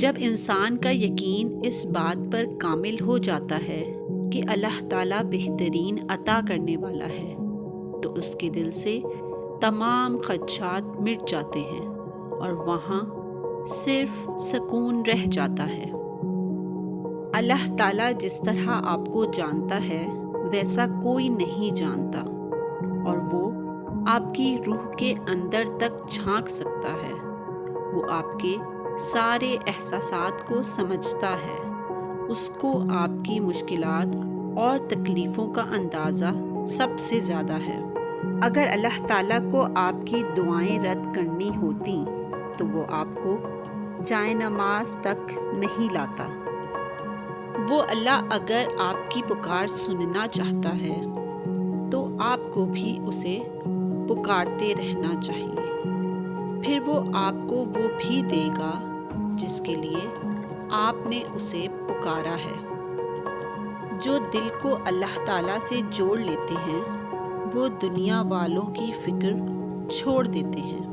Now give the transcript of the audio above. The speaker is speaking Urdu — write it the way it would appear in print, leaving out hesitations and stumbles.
جب انسان کا یقین اس بات پر کامل ہو جاتا ہے کہ اللہ تعالیٰ بہترین عطا کرنے والا ہے تو اس کے دل سے تمام خدشات مٹ جاتے ہیں اور وہاں صرف سکون رہ جاتا ہے۔ اللہ تعالیٰ جس طرح آپ کو جانتا ہے ویسا کوئی نہیں جانتا، اور وہ آپ کی روح کے اندر تک جھانک سکتا ہے۔ وہ آپ کے سارے احساسات کو سمجھتا ہے۔ اس کو آپ کی مشکلات اور تکلیفوں کا اندازہ سب سے زیادہ ہے۔ اگر اللہ تعالیٰ کو آپ کی دعائیں رد کرنی ہوتیں تو وہ آپ کو جائے نماز تک نہیں لاتا۔ وہ اللہ اگر آپ کی پکار سننا چاہتا ہے تو آپ کو بھی اسے پکارتے رہنا چاہیے، پھر وہ آپ کو وہ بھی دے گا جس کے لیے آپ نے اسے پکارا ہے۔ جو دل کو اللہ تعالیٰ سے جوڑ لیتے ہیں وہ دنیا والوں کی فکر چھوڑ دیتے ہیں۔